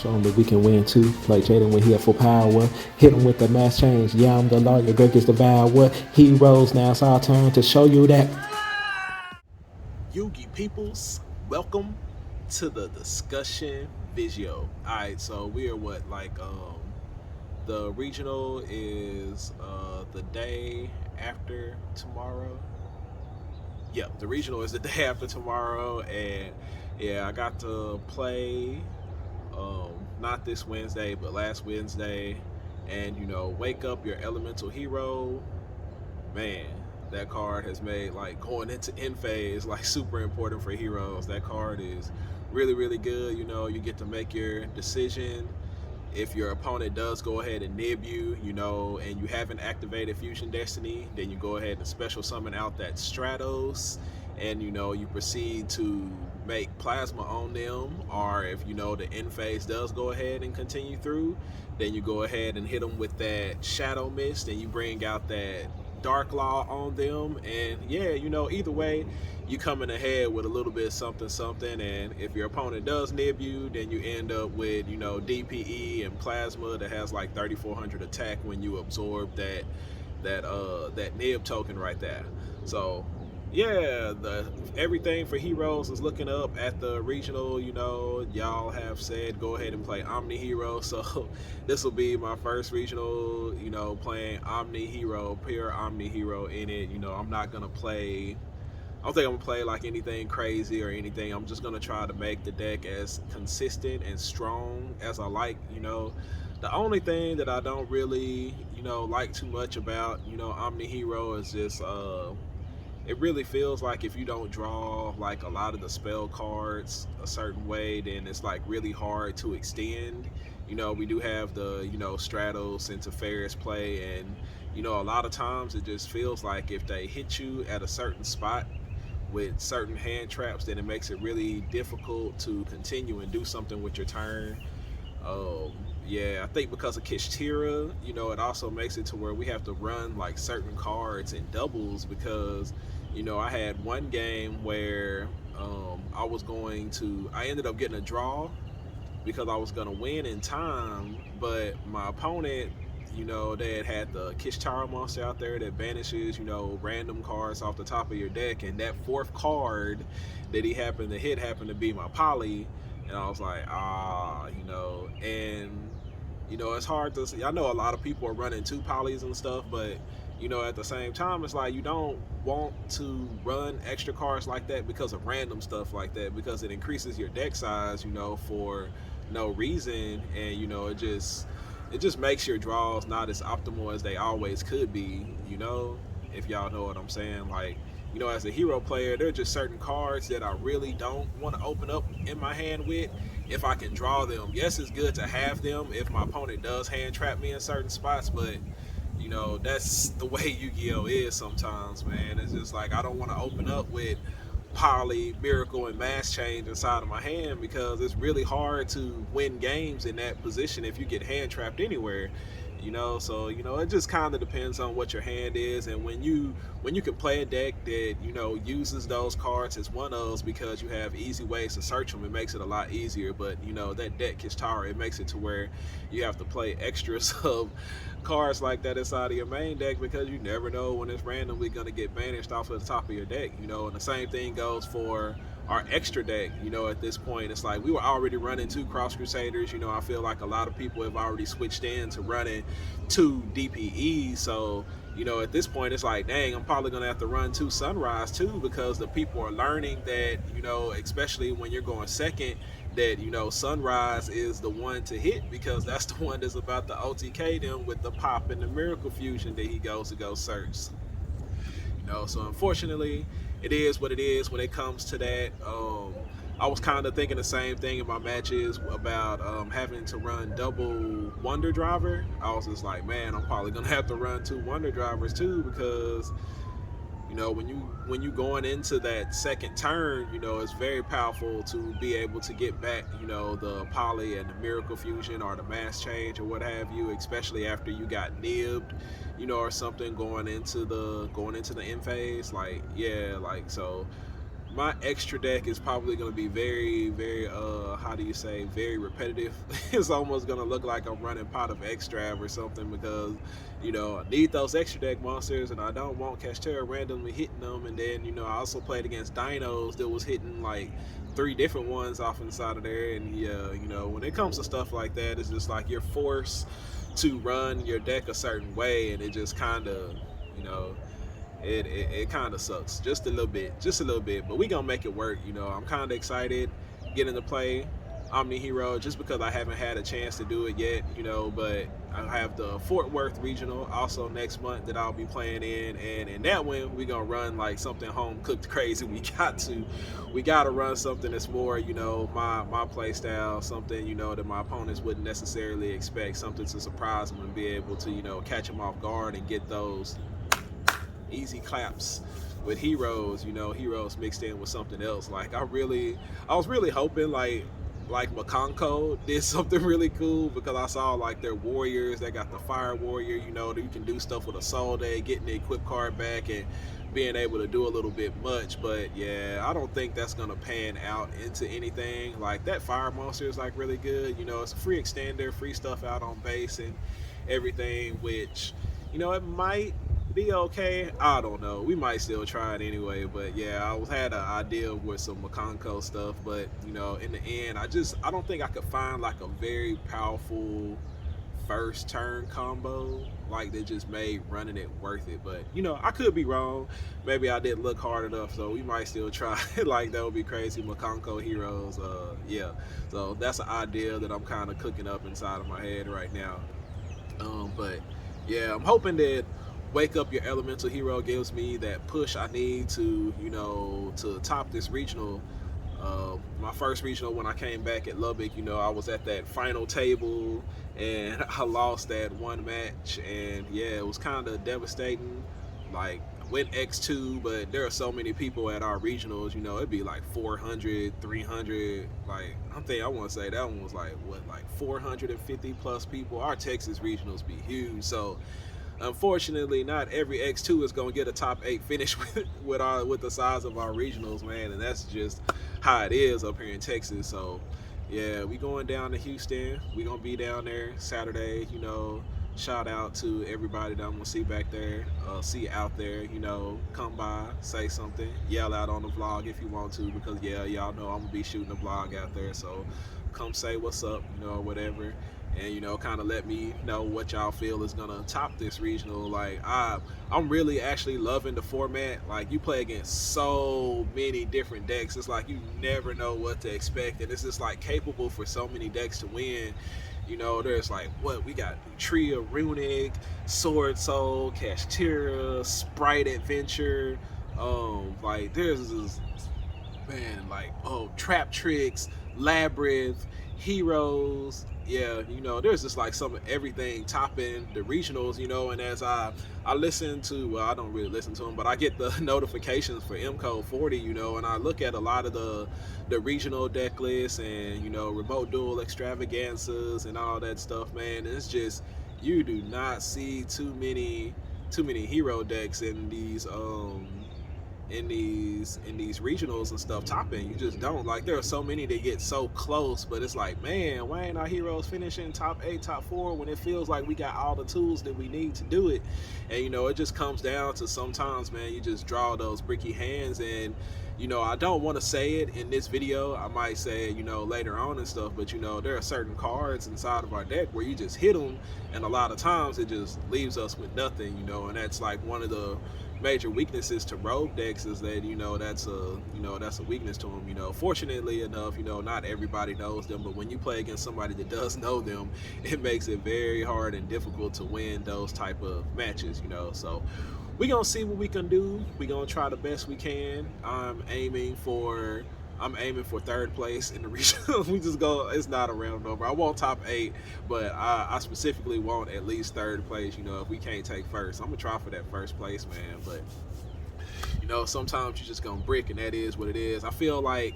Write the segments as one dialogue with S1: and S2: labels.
S1: Show him that we can win too. Play Jaden when he at full power. Hit him with the mass change. Yeah, I'm the lawyer. Greg is the devour. Heroes, now it's our turn to show you that.
S2: Yugi peoples, welcome to the discussion video. Alright, so we are the regional is the day after tomorrow. Yep, the regional is the day after tomorrow, and yeah, I got to play not this Wednesday but last Wednesday, and wake up your elemental hero. Man, that card has made going into end phase super important for heroes. That card is really good. You get to make your decision. If your opponent does go ahead and nib you, and you haven't activated Fusion Destiny, then you go ahead and special summon out that Stratos, and you proceed to make plasma on them. Or if the end phase does go ahead and continue through, then you go ahead and hit them with that Shadow Mist, and you bring out that Dark Law on them. And yeah, either way, you coming ahead with a little bit something. And if your opponent does nib you, then you end up with DPE and plasma that has 3400 attack when you absorb that nib token right there. So yeah, everything for heroes is looking up at the regional. Y'all have said go ahead and play Omni Hero, so this will be my first regional, playing Omni Hero, pure Omni Hero in it. I'm not gonna play, I don't think I'm gonna play anything crazy or anything. I'm just gonna try to make the deck as consistent and strong as I like. The only thing that I don't really like too much about Omni Hero is just it really feels like if you don't draw a lot of the spell cards a certain way, then it's really hard to extend. We do have the Stratos into Ferris play, and a lot of times it just feels like if they hit you at a certain spot with certain hand traps, then it makes it really difficult to continue and do something with your turn. Yeah, I think because of Kishtira, it also makes it to where we have to run certain cards in doubles, because I had one game where I ended up getting a draw because I was gonna win in time, but my opponent, they had the Kishtara monster out there that banishes random cards off the top of your deck, and that fourth card that he happened to hit happened to be my Poly. And I was like, and it's hard to see. I know a lot of people are running two Polys and stuff, but at the same time, it's you don't want to run extra cards like that because of random stuff like that, because it increases your deck size, for no reason, and it just makes your draws not as optimal as they always could be. If y'all know what I'm saying. As a hero player, there are just certain cards that I really don't want to open up in my hand with if I can draw them. Yes, it's good to have them if my opponent does hand trap me in certain spots, but that's the way Yu-Gi-Oh is sometimes, man. It's just I don't want to open up with Poly, Miracle, and Mass Change inside of my hand, because it's really hard to win games in that position if you get hand trapped anywhere. So it just kind of depends on what your hand is, and when you can play a deck that uses those cards as one ofs, because you have easy ways to search them, it makes it a lot easier. But that deck Kishtara, it makes it to where you have to play extras of cards like that inside of your main deck, because you never know when it's randomly going to get banished off of the top of your deck. And the same thing goes for our extra deck. At this point, it's we were already running two Cross Crusaders. I feel like a lot of people have already switched in to running two DPE. So at this point, it's dang, I'm probably gonna have to run two Sunrise too, because the people are learning that especially when you're going second, that Sunrise is the one to hit, because that's the one that's about to OTK them with the pop and the Miracle Fusion that he goes to go search. So unfortunately, it is what it is when it comes to that. I was kind of thinking the same thing in my matches about having to run double Wonder Driver. I was just man, I'm probably gonna have to run two Wonder Drivers too, because when you going into that second turn, it's very powerful to be able to get back the Poly and the Miracle Fusion or the Mass Change or what have you, especially after you got nibbed or something going into the end phase. So my extra deck is probably going to be very how do you say, very repetitive. It's almost gonna look like I'm running Pot of Extrav or something, because you know, I need those extra deck monsters, and I don't want Kashtera randomly hitting them. And then, you know, I also played against Dinos that was hitting like 3 different ones off inside of there. And yeah, you know, when it comes to stuff like that, it's just like you're forced to run your deck a certain way, and it just kind of, you know, it kind of sucks just a little bit, but we gonna make it work. You know, I'm kind of excited getting to play Omni Hero, just because I haven't had a chance to do it yet, you know. But I have the Fort Worth Regional also next month that I'll be playing in, and in that one we gonna run like something home cooked crazy. We gotta run something that's more, you know, my play style, something, you know, that my opponents wouldn't necessarily expect, something to surprise them and be able to, you know, catch them off guard and get those easy claps with heroes, you know, heroes mixed in with something else. Like I was really hoping like Makonko did something really cool, because I saw like their warriors, they got the fire warrior, you know, that you can do stuff with a soul day, getting the equip card back and being able to do a little bit much. But yeah, I don't think that's gonna pan out into anything. Like that fire monster is like really good, you know, it's a free extender, free stuff out on base and everything, which, you know, it might be okay. I don't know. We might still try it anyway. But yeah, I had an idea with some Makonko stuff, but you know, in the end, I don't think I could find like a very powerful first turn combo like that just made running it worth it. But you know, I could be wrong. Maybe I didn't look hard enough, so we might still try it. Like that would be crazy. Makonko heroes. Yeah. So that's an idea that I'm kind of cooking up inside of my head right now. But yeah, I'm hoping that Wake Up Your Elemental Hero gives me that push I need to, you know, to top this regional. My first regional, when I came back at Lubbock, you know, I was at that final table and I lost that one match, and yeah, it was kind of devastating. Like, went X2, but there are so many people at our regionals, you know, it'd be like 400, 300, like, I want to say that one was like, what, like 450 plus people. Our Texas regionals be huge, so unfortunately, not every X2 is gonna get a top 8 finish with the size of our regionals, man, and that's just how it is up here in Texas. So yeah, we going down to Houston. We gonna be down there Saturday. You know, shout out to everybody that I'm gonna see back there, see out there. You know, come by, say something, yell out on the vlog if you want to, because yeah, y'all know I'm gonna be shooting a vlog out there. So come say what's up, you know, whatever. And you know, kind of let me know what y'all feel is gonna top this regional. Like I'm really actually loving the format. Like, you play against so many different decks, it's like you never know what to expect, and it's just like capable for so many decks to win. You know, there's like, what we got: Tree of Runic, Sword Soul, Kashtera, Sprite Adventure. Like there's this, man, like, Trap Tricks, Labyrinth, Heroes. Yeah, you know, there's just like some of everything topping the regionals, you know. And as I listen to, well, I don't really listen to them, but I get the notifications for M Code 40, you know, and I look at a lot of the regional deck lists and, you know, remote duel extravaganzas and all that stuff, man. And it's just, you do not see too many hero decks in these regionals and stuff topping. You just don't. Like, there are so many that get so close, but it's like, man, why ain't our heroes finishing top 8, top 4 when it feels like we got all the tools that we need to do it? And you know, it just comes down to sometimes, man, you just draw those bricky hands. And you know, I don't want to say it in this video, I might say it, you know, later on and stuff, but you know, there are certain cards inside of our deck where you just hit them, and a lot of times it just leaves us with nothing, you know. And that's like one of the major weaknesses to rogue decks, is that, you know, that's a weakness to them. You know, fortunately enough, you know, not everybody knows them, but when you play against somebody that does know them, it makes it very hard and difficult to win those type of matches, you know. So we gonna see what we can do. We gonna try the best we can. I'm aiming for third place in the regional. We just go, it's not a round number. I want top 8, but I specifically want at least third place, you know, if we can't take first. I'm gonna try for that first place, man. But you know, sometimes you just gonna brick, and that is what it is. I feel like,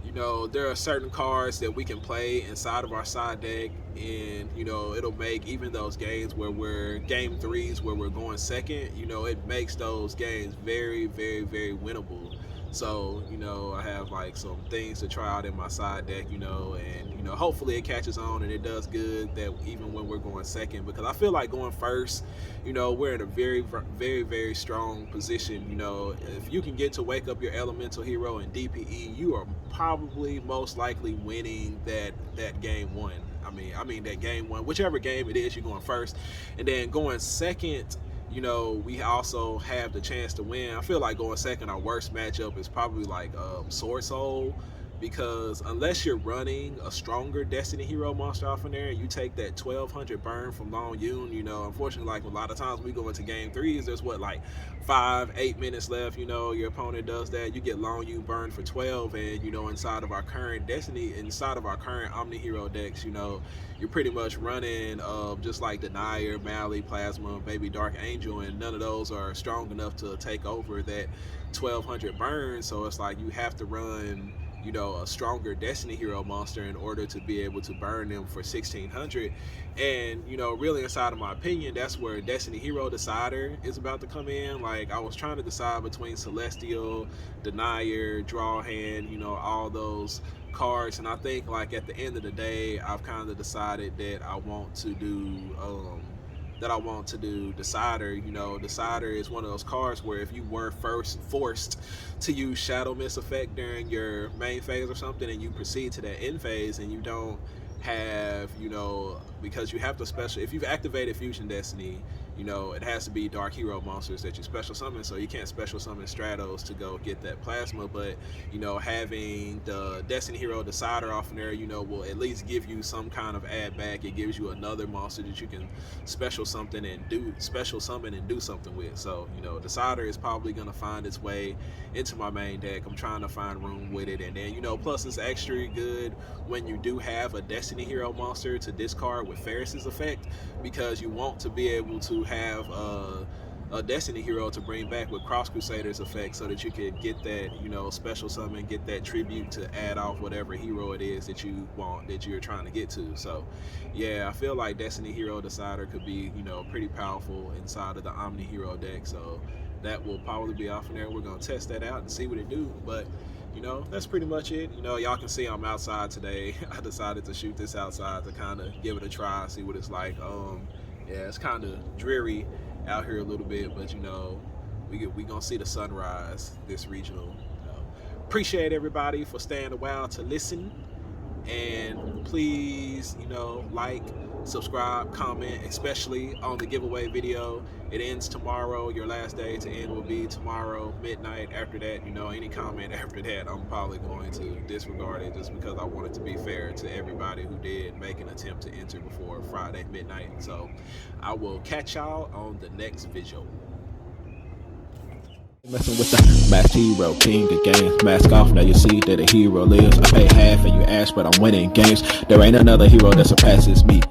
S2: you know, there are certain cards that we can play inside of our side deck, and you know, it'll make even those games where we're game 3s where we're going second, you know, it makes those games very, very, very winnable. So, you know, I have like some things to try out in my side deck, you know, and, you know, hopefully it catches on and it does good that even when we're going second, because I feel like going first, you know, we're in a very, very, very strong position. You know, if you can get to wake up your elemental hero in DPE, you are probably most likely winning that game one. I mean that game one, whichever game it is, you're going first, and then going second, you know, we also have the chance to win. I feel like going second, our worst matchup is probably like Sword Soul, because unless you're running a stronger Destiny Hero monster off in there and you take that 1200 burn from Long Yun, you know, unfortunately, like a lot of times we go into game threes, there's what, like 5-8 minutes left, you know, your opponent does that, you get Long Yun burned for 12, and, you know, inside of our current Omni Hero decks, you know, you're pretty much running just like Denier, Mally, Plasma, Baby Dark Angel, and none of those are strong enough to take over that 1200 burn. So it's like you have to run, you know, a stronger Destiny Hero monster in order to be able to burn them for 1600. And, you know, really inside of my opinion, that's where Destiny Hero Decider is about to come in. Like, I was trying to decide between Celestial, Denier, Draw Hand, you know, all those cards, and I think like at the end of the day, I've kind of decided that I want to do Decider. You know, Decider is one of those cards where if you were first forced to use Shadow Mist effect during your main phase or something, and you proceed to that end phase and you don't have, you know, because you have to special, if you've activated Fusion Destiny, you know, it has to be Dark Hero monsters that you special summon, so you can't special summon Stratos to go get that Plasma. But, you know, having the Destiny Hero Decider off in there, you know, will at least give you some kind of add back. It gives you another monster that you can special summon and do something with. So, you know, Decider is probably going to find its way into my main deck. I'm trying to find room with it, and then, you know, plus it's extra good when you do have a Destiny Hero monster to discard with Ferris's effect, because you want to be able to have a Destiny Hero to bring back with Cross Crusaders effect, so that you can get that, you know, special summon, get that tribute to add off whatever hero it is that you want, that you're trying to get to. So yeah, I feel like Destiny Hero Decider could be, you know, pretty powerful inside of the Omni Hero deck. So that will probably be off in there. We're gonna test that out and see what it do. But, you know, that's pretty much it. You know, y'all can see I'm outside today. I decided to shoot this outside to kind of give it a try, see what it's like. Yeah, it's kind of dreary out here a little bit, but, you know, we gonna see the sunrise this regional. Appreciate everybody for staying a while to listen, and please, you know, like, subscribe, comment, especially on the giveaway video. It ends tomorrow. Your last day to end will be tomorrow midnight. After that, you know, any comment after that, I'm probably going to disregard it, just because I want it to be fair to everybody who did make an attempt to enter before Friday midnight. So I will catch y'all on the next visual.
S1: Messing with the Masked Hero, king of games. Mask off, now you see that a hero lives. I pay half and you ask, but I'm winning games. There ain't another hero that surpasses me.